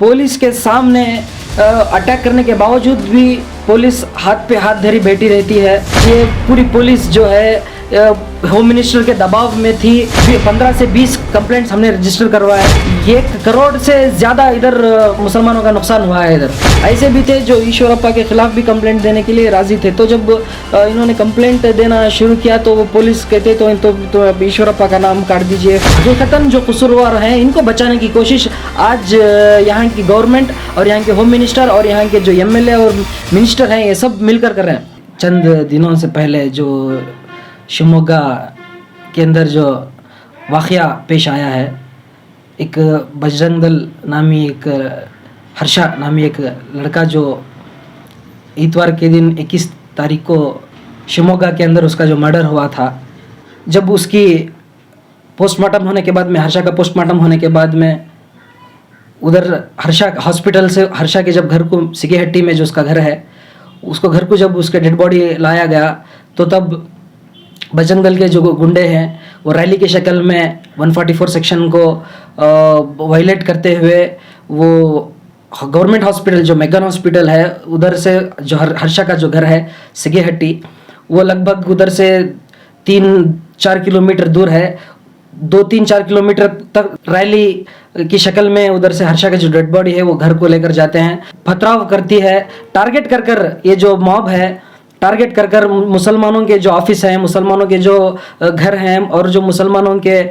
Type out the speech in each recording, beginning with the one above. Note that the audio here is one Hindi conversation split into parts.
पुलिस के सामने अटैक करने के बावजूद भी पुलिस हाथ पे हाथ धरी बैठी रहती है। ये पूरी पुलिस जो है होम मिनिस्टर के दबाव में थी। 15 से 20 कंप्लेंट्स हमने रजिस्टर करवाए। 1 करोड़ से ज़्यादा इधर मुसलमानों का नुकसान हुआ है। इधर ऐसे भी थे जो ईश्वरप्पा के खिलाफ भी कंप्लेंट देने के लिए राजी थे। तो जब इन्होंने कंप्लेंट देना शुरू किया तो वो पुलिस कहते तो ईश्वरप्पा का नाम काट दीजिए। हकीकतन जो कसूरवार हैं इनको बचाने की कोशिश आज यहाँ की गवर्नमेंट और यहाँ के होम मिनिस्टर और यहाँ के जो एमएलए और मिनिस्टर हैं ये सब मिलकर कर रहे हैं। चंद दिनों से पहले जो शिवमोगा के अंदर जो वाक़या पेश आया है, एक बजरंग दल नामी एक हर्षा नामी एक लड़का जो इतवार के दिन 21 तारीख को शिवमोगा के अंदर उसका जो मर्डर हुआ था, जब उसकी पोस्टमार्टम होने के बाद में हर्षा का पोस्टमार्टम होने के बाद में उधर हर्षा हॉस्पिटल से हर्षा के जब घर को सिगेहट्टी में जो उसका घर है उसको घर को जब उसके डेड बॉडी लाया गया तो तब बजरंग दल के जो गुंडे हैं वो रैली की शक्ल में 144 सेक्शन को वायलेट करते हुए वो गवर्नमेंट हॉस्पिटल जो मेगन हॉस्पिटल है उधर से जो हर्षा का जो घर है सिगेहट्टी वो लगभग उधर से 3-4 किलोमीटर दूर है। 2-3-4 किलोमीटर तक रैली की शक्ल में उधर से हर्षा का जो डेड बॉडी है वो घर को लेकर जाते हैं। पथराव करती है, टारगेट कर कर ये जो मॉब है टारगेट कर कर मुसलमानों के जो ऑफिस हैं, मुसलमानों के जो घर हैं और जो मुसलमानों के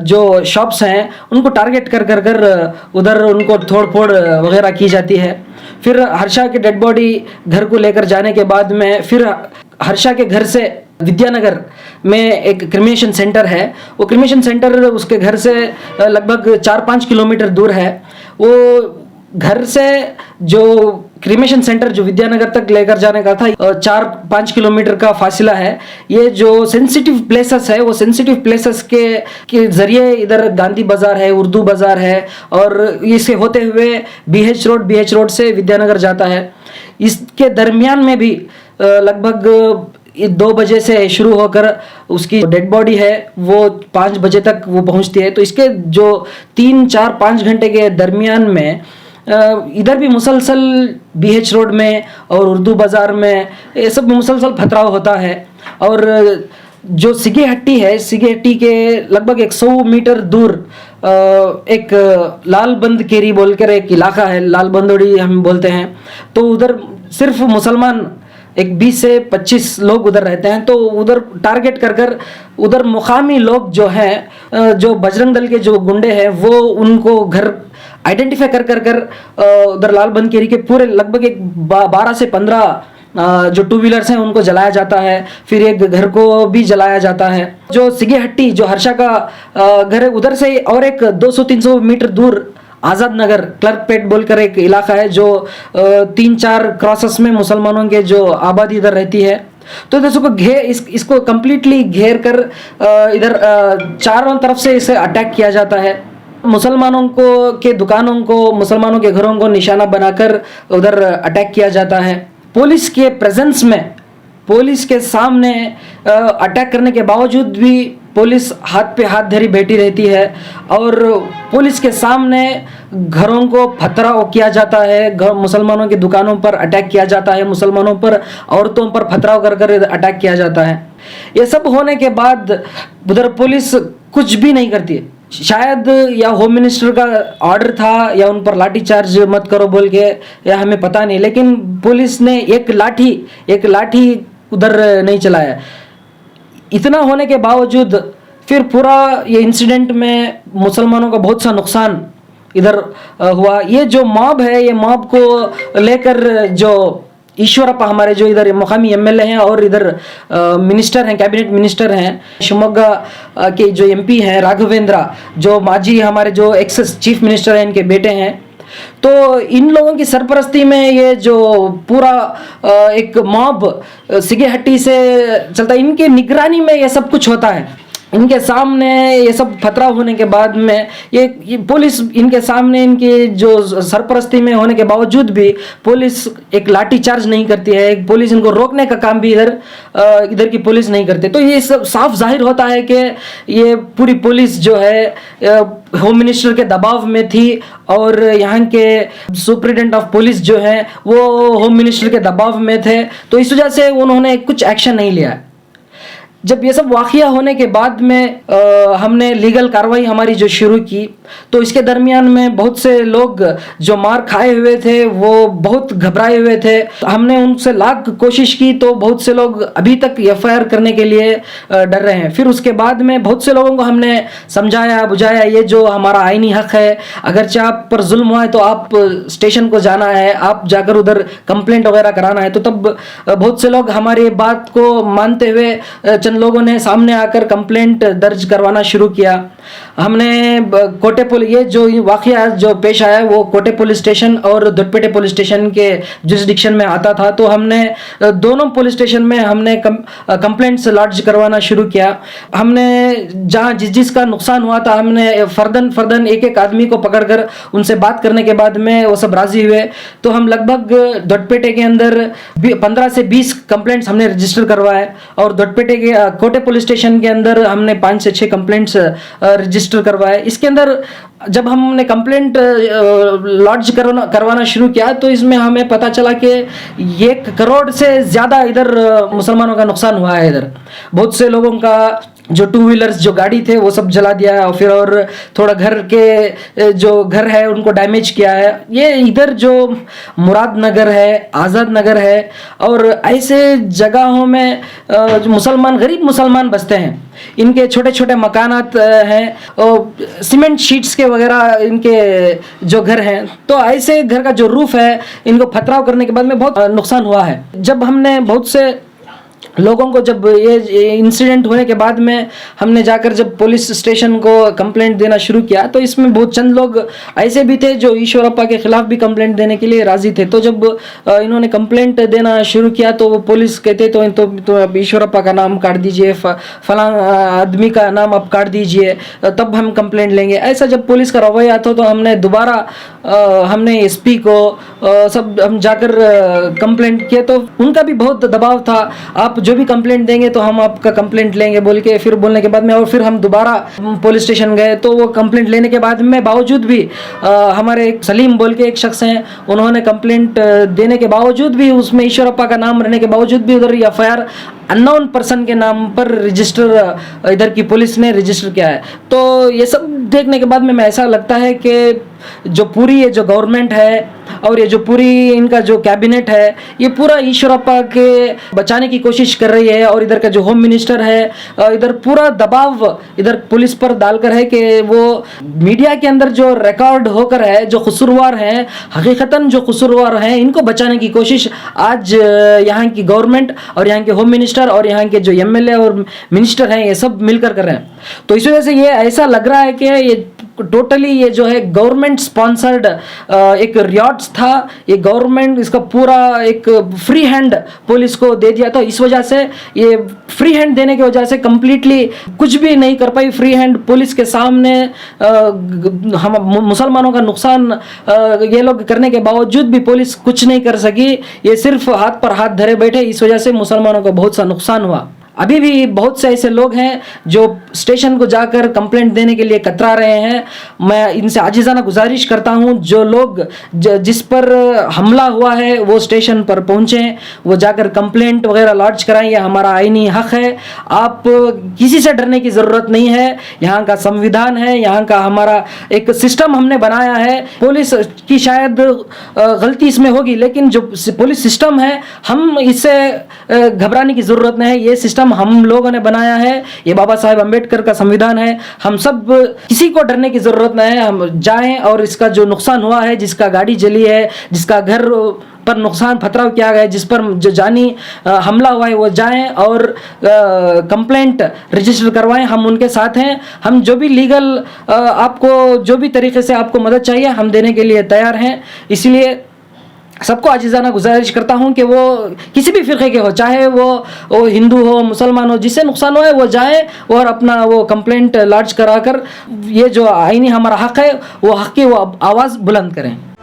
जो शॉप्स हैं उनको टारगेट कर कर कर उधर उनको तोड़ फोड़ वगैरह की जाती है। फिर हर्षा के डेड बॉडी घर को लेकर जाने के बाद में फिर हर्षा के घर से विद्यानगर में एक क्रिमेशन सेंटर है, वो क्रिमेशन सेंटर उसके घर से लगभग 4-5 किलोमीटर दूर है। वो घर से जो क्रिमेशन सेंटर जो विद्यानगर तक लेकर जाने का था 4-5 किलोमीटर का फासला है। ये जो सेंसिटिव प्लेसेस है वो सेंसिटिव प्लेसेस के जरिए इधर गांधी बाजार है, उर्दू बाजार है और इसे होते हुए बीएच रोड से विद्यानगर जाता है। इसके दरमियान में भी लगभग 2 बजे से शुरू होकर उसकी डेड बॉडी है वो 5 बजे तक वो पहुंचती है। तो इसके जो 3-4-5 घंटे के दरमियान में इधर भी मुसलसल बीएच रोड में और उर्दू बाज़ार में ये सब मुसलसल पथराव होता है। और जो सिगेहट्टी है, सिगेहट्टी के लगभग 100 मीटर दूर एक लाल बंद केरी बोलकर एक इलाका है, लाल बंदोड़ी हम बोलते हैं। तो उधर सिर्फ मुसलमान एक 20 से 25 लोग उधर रहते हैं। तो उधर टारगेट कर कर उधर मुकामी लोग जो हैं जो बजरंग दल के जो गुंडे हैं वो उनको घर आइडेंटिफाई कर कर कर उधर लाल बंद केरी के पूरे लगभग एक 12 से 15 जो 2 व्हीलर्स हैं उनको जलाया जाता है। फिर एक घर को भी जलाया जाता है। जो सिगेहट्टी जो हर्षा का घर है उधर से और एक 200-300 मीटर दूर आज़ाद नगर क्लर्कपेट बोलकर एक इलाका है जो 3-4 क्रॉसेस में मुसलमानों के जो आबादी इधर रहती है। तो इधर को इसको कंप्लीटली घेर कर इधर चारों तरफ से इसे अटैक किया जाता है। मुसलमानों को के दुकानों को, मुसलमानों के घरों को निशाना बनाकर उधर अटैक किया जाता है। पुलिस के प्रेजेंस में, पुलिस के सामने अटैक करने के बावजूद भी पुलिस हाथ पे हाथ धरी बैठी रहती है और पुलिस के सामने घरों को पथराव किया जाता है, मुसलमानों की दुकानों पर अटैक किया जाता है, मुसलमानों पर, औरतों पर पथराव कर कर अटैक किया जाता है। ये सब होने के बाद उधर पुलिस कुछ भी नहीं करती है। शायद या होम मिनिस्टर का ऑर्डर था या उन पर लाठी चार्ज मत करो बोल के, या हमें पता नहीं, लेकिन पुलिस ने एक लाठी उधर नहीं चलाया। इतना होने के बावजूद फिर पूरा ये इंसिडेंट में मुसलमानों का बहुत सा नुकसान इधर हुआ। ये जो मॉब है, ये मॉब को लेकर जो ईश्वरप्पा हमारे जो इधर मुकामी एमएलए हैं और इधर मिनिस्टर हैं, कैबिनेट मिनिस्टर हैं, शिवमोगा के जो एमपी हैं राघवेंद्र, जो माजी हमारे जो एक्स चीफ मिनिस्टर हैं, इनके बेटे हैं। तो इन लोगों की सरपरस्ती में ये जो पूरा एक मॉब सिगेहट्टी से चलता है, इनके निगरानी में ये सब कुछ होता है। इनके सामने ये सब खतरा होने के बाद में ये पुलिस इनके सामने इनकी जो सरपरस्ती में होने के बावजूद भी पुलिस एक लाठी चार्ज नहीं करती है, पुलिस इनको रोकने का काम भी इधर की पुलिस नहीं करती। तो ये सब साफ जाहिर होता है कि ये पूरी पुलिस जो है होम मिनिस्टर के दबाव में थी और यहाँ के सुप्रिटेंडेंट ऑफ पुलिस जो है वो होम मिनिस्टर के दबाव में थे, तो इस वजह से उन्होंने कुछ एक्शन नहीं लिया। जब ये सब वाक़या होने के बाद में हमने लीगल कार्रवाई हमारी जो शुरू की, तो इसके दरमियान में बहुत से लोग जो मार खाए हुए थे वो बहुत घबराए हुए थे। हमने उनसे लाख कोशिश की तो बहुत से लोग अभी तक एफआईआर करने के लिए डर रहे हैं। फिर उसके बाद में बहुत से लोगों को हमने समझाया बुझाया, ये जो हमारा आईनी हक है, अगरचे आप पर जुल्म हुआ है तो आप स्टेशन को जाना है, आप जाकर उधर कंप्लेंट वगैरह कराना है। तो तब बहुत से लोग हमारी बात को मानते हुए चंद लोगों ने सामने आकर कंप्लेंट दर्ज करवाना शुरू किया। हमने कोटे पुलिस, ये जो वाकया जो पेश आया वो कोटे पुलिस स्टेशन और दुधपेटे पुलिस स्टेशन के जुरिसडिक्शन में आता था, तो हमने दोनों पुलिस स्टेशन में हमने कंप्लेंट्स लॉन्च करवाना शुरू किया। हमने जहाँ जिसका नुकसान हुआ था हमने फर्दन एक एक आदमी को पकड़कर उनसे बात करने के बाद में वो सब राजी हुए। तो हम लगभग दुधपेटे के अंदर 15 से 20 कंप्लेंट्स हमने रजिस्टर करवाए और दुधपेटे के कोटे पुलिस स्टेशन के अंदर हमने 5 से 6 कंप्लेंट्स रजिस्टर करवाए। इसके अंदर जब हमने कंप्लेंट लॉन्च करवाना शुरू किया तो इसमें हमें पता चला कि 1 करोड़ से ज़्यादा इधर मुसलमानों का नुकसान हुआ है। इधर बहुत से लोगों का जो 2 व्हीलर्स जो गाड़ी थे वो सब जला दिया और फिर और थोड़ा घर के जो घर है उनको डैमेज किया है। ये इधर जो मुराद नगर है, आज़ाद नगर है और ऐसे जगहों में जो मुसलमान गरीब मुसलमान बसते हैं, इनके छोटे छोटे मकानात हैं और सीमेंट शीट्स के वगैरह इनके जो घर हैं, तो ऐसे घर का जो रूफ है इनको पथराव करने के बाद में बहुत नुकसान हुआ है। जब हमने बहुत से लोगों को, जब ये इंसिडेंट होने के बाद में हमने जाकर जब पुलिस स्टेशन को कंप्लेंट देना शुरू किया तो इसमें बहुत चंद लोग ऐसे भी थे जो ईश्वरप्पा के खिलाफ भी कंप्लेंट देने के लिए राजी थे। तो जब इन्होंने कंप्लेंट देना शुरू किया तो वो पुलिस कहते तो अब ईश्वरप्पा का नाम काट दीजिए, फलां आदमी का नाम आप काट दीजिए, तब हम कंप्लेंट लेंगे। ऐसा जब पुलिस का रवैया था तो हमने दोबारा हमने एसपी को सब हम जाकर कंप्लेंट किए, तो उनका भी बहुत दबाव था, आप जो भी कंप्लेंट देंगे तो हम आपका कंप्लेंट लेंगे बोल के फिर बोलने के बाद में और फिर हम दोबारा पुलिस स्टेशन गए। तो वो कंप्लेंट लेने के बाद में बावजूद भी हमारे एक सलीम बोल के एक शख्स हैं, उन्होंने कंप्लेंट देने के बावजूद भी उसमें ईश्वरप्पा का नाम रहने के बावजूद भी उधर एफआईआर अननोन पर्सन के नाम पर रजिस्टर इधर की पुलिस ने रजिस्टर किया है। तो ये सब देखने के बाद में ऐसा लगता है कि जो पूरी ये जो गवर्नमेंट है और ये जो पूरी इनका जो कैबिनेट है ये पूरा ईश्वरप्पा के बचाने की कोशिश कर रही है और इधर का जो होम मिनिस्टर है इधर पूरा दबाव इधर पुलिस पर डालकर है कि वो मीडिया के अंदर जो रिकॉर्ड होकर है जो कसूरवार हैं, हकीकतन जो कसूरवार हैं, इनको बचाने की कोशिश आज यहाँ की गवर्नमेंट और यहाँ के होम मिनिस्टर और यहाँ के जो एमएलए और मिनिस्टर हैं ये सब मिलकर कर रहे हैं। तो इस वजह से ये ऐसा लग रहा है कि ये टोटली ये जो है गवर्नमेंट स्पॉन्सर्ड एक रियॉट्स था, ये गवर्नमेंट इसका पूरा एक फ्री हैंड पुलिस को दे दिया था। इस वजह से ये फ्री हैंड देने की वजह से कंप्लीटली कुछ भी नहीं कर पाई फ्री हैंड पुलिस के सामने। हम मुसलमानों का नुकसान ये लोग करने के बावजूद भी पुलिस कुछ नहीं कर सकी, ये सिर्फ हाथ पर हाथ धरे बैठे। इस वजह से मुसलमानों को बहुत सा नुकसान हुआ। अभी भी बहुत से ऐसे लोग हैं जो स्टेशन को जाकर कंप्लेंट देने के लिए कतरा रहे हैं। मैं इनसे आजिज़ाना गुजारिश करता हूं जो लोग जिस पर हमला हुआ है वो स्टेशन पर पहुंचें, वो जाकर कंप्लेंट वगैरह लॉन्च कराएं, यह हमारा आईनी हक है। आप किसी से डरने की ज़रूरत नहीं है, यहाँ का संविधान है, यहाँ का हमारा एक सिस्टम हमने बनाया है। पुलिस की शायद गलती इसमें होगी लेकिन जो पुलिस सिस्टम है हम इससे घबराने की ज़रूरत नहीं है। ये सिस्टम हम लोगों ने बनाया है, ये बाबा साहेब अम्बेडकर का संविधान है। हम सब किसी को डरने की जरूरत नहीं है, हम जाएं और इसका जो नुकसान हुआ है, जिसका गाड़ी जली है, जिसका घर पर नुकसान पथराव किया गया है, जिस पर जो जानी हमला हुआ है वो जाएं और कंप्लेंट रजिस्टर करवाएं। हम उनके साथ हैं। हम जो भी लीगल आपको जो भी तरीके से आपको मदद चाहिए हम देने के लिए तैयार हैं। इसलिए सबको आजिज़ाना गुजारिश करता हूँ कि वो किसी भी फ़िरक़े के हो, चाहे वो हिंदू हो, मुसलमान हो, जिससे नुकसान हुआ है वो जाए और अपना वो कंप्लेंट लॉन्च कराकर ये जो आईनी हमारा हक़ है वो हक़ की वो आवाज़ बुलंद करें।